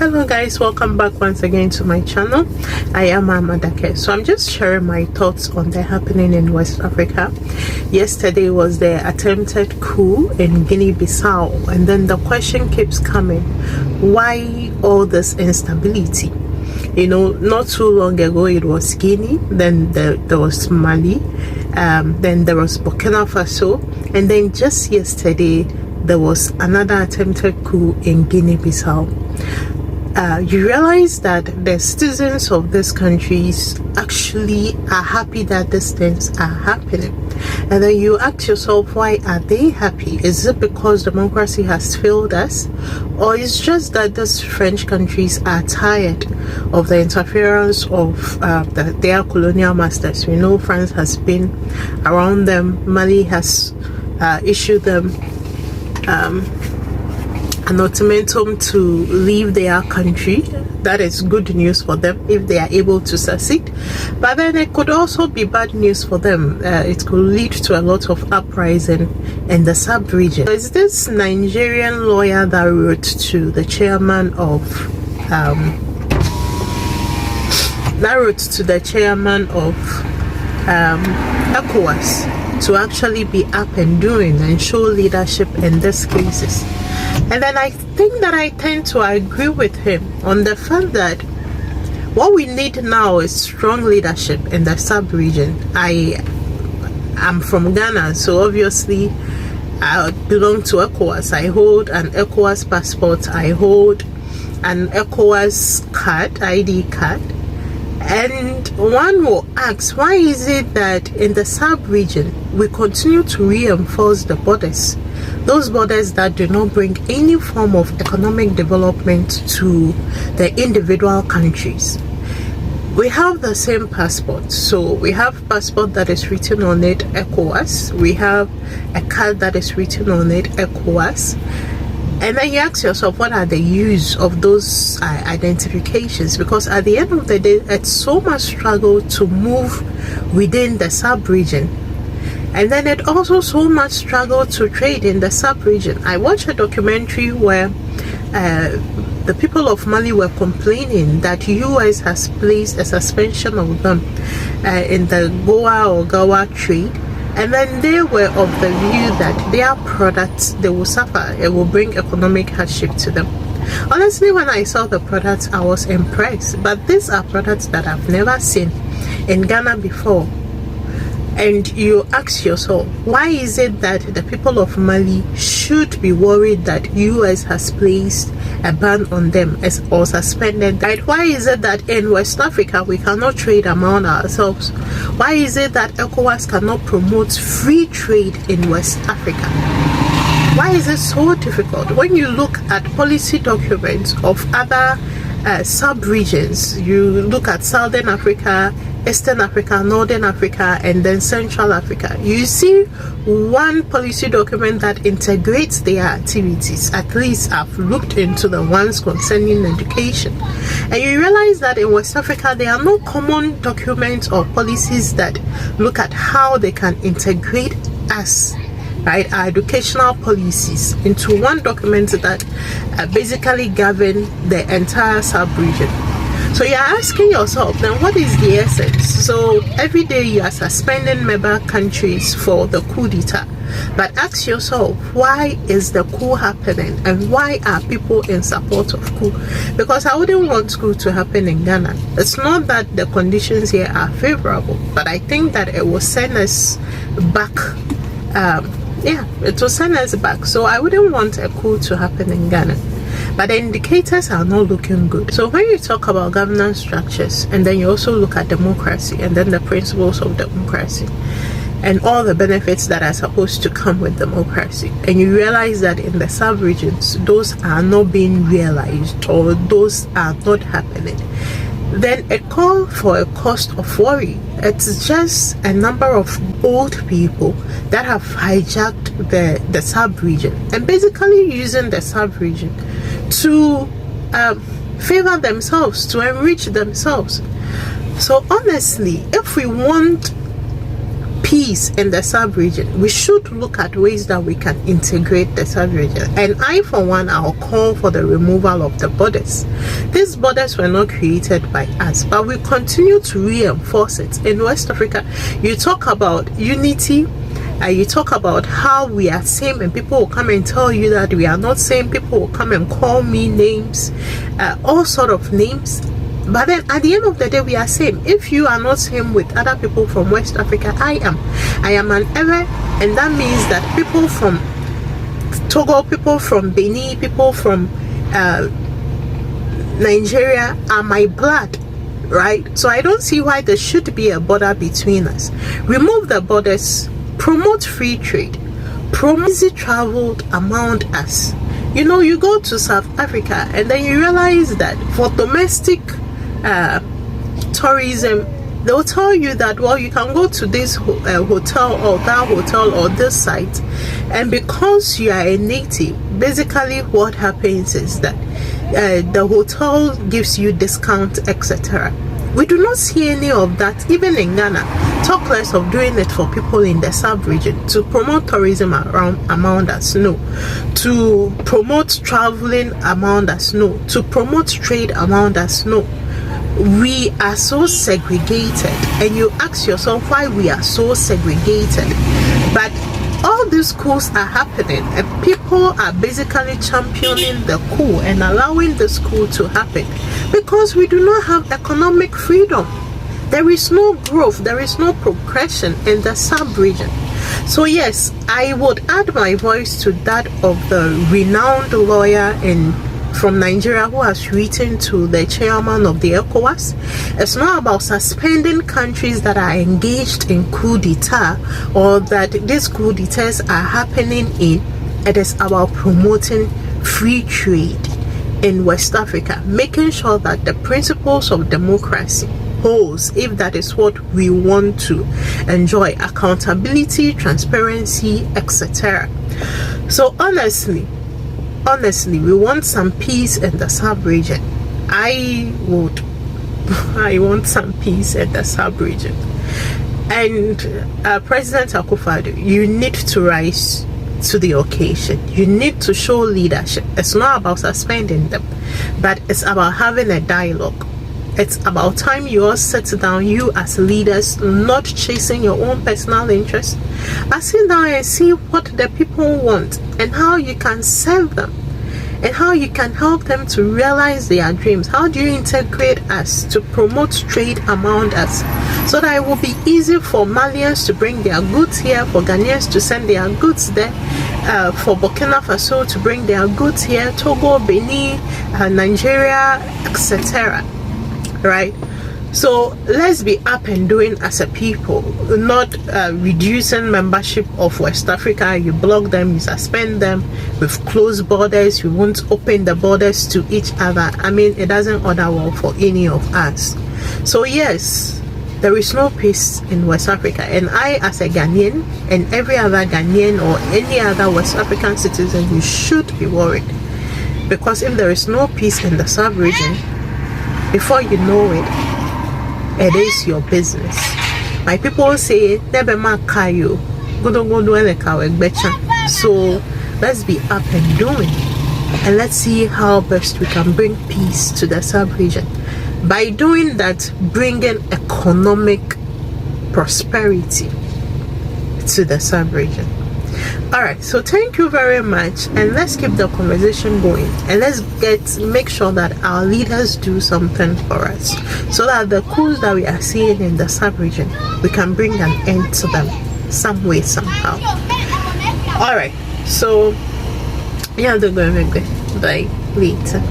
Hello guys, welcome back once again to my channel. I am Amadake. So I'm just sharing my thoughts on the happening in West Africa. Yesterday was the attempted coup in Guinea-Bissau, and then the question keeps coming, why all this instability? You know, not too long ago it was Guinea, then there was Mali, then there was Burkina Faso, and then just yesterday there was another attempted coup in Guinea-Bissau. You realize that the citizens of these countries actually are happy that these things are happening, and then you ask yourself, why are they happy? Is it because democracy has failed us, or it's just that these French countries are tired of the interference of their colonial masters? We know France has been around them. Mali has issued them an ultimatum to leave their country. That is good news for them if they are able to succeed, but then it could also be bad news for them. It could lead to a lot of uprising in the sub-region. There's this Nigerian lawyer that wrote to the chairman of ECOWAS to actually be up and doing and show leadership in these cases. And then I think that I tend to agree with him on the fact that what we need now is strong leadership in the sub-region. I am from Ghana, so obviously I belong to ECOWAS. I hold an ECOWAS passport, I hold an ECOWAS card, ID card. And one will ask, why is it that in the sub-region we continue to reinforce the borders? Those borders that do not bring any form of economic development to the individual countries. We have the same passport, so we have passport that is written on it ECOWAS, we have a card that is written on it ECOWAS, and then you ask yourself, what are the use of those identifications? Because at the end of the day, it's so much struggle to move within the sub-region. And then it also so much struggle to trade in the sub-region. I watched a documentary where the people of Mali were complaining that US has placed a suspension of them in the Goa or Gawa trade. And then they were of the view that their products, they will suffer. It will bring economic hardship to them. Honestly, when I saw the products, I was impressed. But these are products that I've never seen in Ghana before. And you ask yourself, why is it that the people of Mali should be worried that US has placed a ban on them or suspended that? Why is it that in West Africa we cannot trade among ourselves? Why is it that ECOWAS cannot promote free trade in West Africa? Why is it so difficult? When you look at policy documents of other sub-regions, you look at Southern Africa, Eastern Africa, Northern Africa, and then Central Africa, you see one policy document that integrates their activities. At least I've looked into the ones concerning education, and you realize that in West Africa there are no common documents or policies that look at how they can integrate us, right, our educational policies into one document that basically govern the entire sub-region. So you're asking yourself, then what is the essence? So every day you are suspending member countries for the coup d'etat, but ask yourself, why is the coup happening, and why are people in support of coup? Because I wouldn't want coup to happen in Ghana. It's not that the conditions here are favorable, but I think that it will send us back. It will send us back. So I wouldn't want a coup to happen in Ghana. But the indicators are not looking good. So when you talk about governance structures, and then you also look at democracy, and then the principles of democracy, and all the benefits that are supposed to come with democracy, and you realize that in the sub-regions, those are not being realized, or those are not happening, then a call for a cost of worry. It's just a number of old people that have hijacked the sub-region and basically using the sub-region to favor themselves, to enrich themselves. So honestly, if we want peace in the sub-region, we should look at ways that we can integrate the sub-region. And I, for one, I'll call for the removal of the borders. These borders were not created by us, but we continue to reinforce it. In West Africa, you talk about unity, you talk about how we are same, and people will come and tell you that we are not same. People will come and call me names, all sort of names. But then at the end of the day, we are same. If you are not same with other people from West Africa, I am an Ewe, and that means that people from Togo, people from Benin, people from Nigeria are my blood, right? So I don't see why there should be a border between us. Remove the borders, promote free trade, promote easy traveled among us. You know, you go to South Africa and then you realize that for domestic tourism, they'll tell you that, well, you can go to this hotel or that hotel or this site, and because you are a native, basically what happens is that the hotel gives you discount, etc. We do not see any of that even in Ghana. Talk less of doing it for people in the sub-region to promote tourism among us. No. To promote traveling among us. No. To promote trade among us. No. We are so segregated, and you ask yourself why we are so segregated. But all these coups are happening, and people are basically championing the coup and allowing this coup to happen because we do not have economic freedom. There is no growth, there is no progression in the sub-region. So yes, I would add my voice to that of the renowned lawyer from Nigeria who has written to the chairman of the ECOWAS. It's not about suspending countries that are engaged in coup d'etat or that these coup d'etats are happening in. It is about promoting free trade in West Africa, making sure that the principles of democracy holds, if that is what we want to enjoy: accountability, transparency, etc. So honestly, we want some peace in the sub-region. I want some peace in the sub-region. And President Akufo-Addo, you need to rise to the occasion. You need to show leadership. It's not about suspending them, but it's about having a dialogue. It's about time you all sit down, you as leaders, not chasing your own personal interests. Sit down and see what the people want and how you can serve them and how you can help them to realize their dreams. How do you integrate us to promote trade among us so that it will be easy for Malians to bring their goods here, for Ghanaians to send their goods there, for Burkina Faso to bring their goods here, Togo, Benin, Nigeria, etc. Right? So let's be up and doing as a people, not reducing membership of West Africa. You block them, you suspend them with closed borders. You won't open the borders to each other. I mean, it doesn't order well for any of us. So yes, there is no peace in West Africa, and I, as a Ghanaian, and every other Ghanaian or any other West African citizen, you should be worried, because if there is no peace in the sub-region, before you know it is your business. My people say never makayo. So let's be up and doing, and let's see how best we can bring peace to the sub-region. By doing that, bringing economic prosperity to the sub-region. Alright, so thank you very much, and let's keep the conversation going, and let's make sure that our leaders do something for us so that the coups that we are seeing in the sub-region, we can bring an end to them some way, somehow. Alright, so yeah, they're going to be later.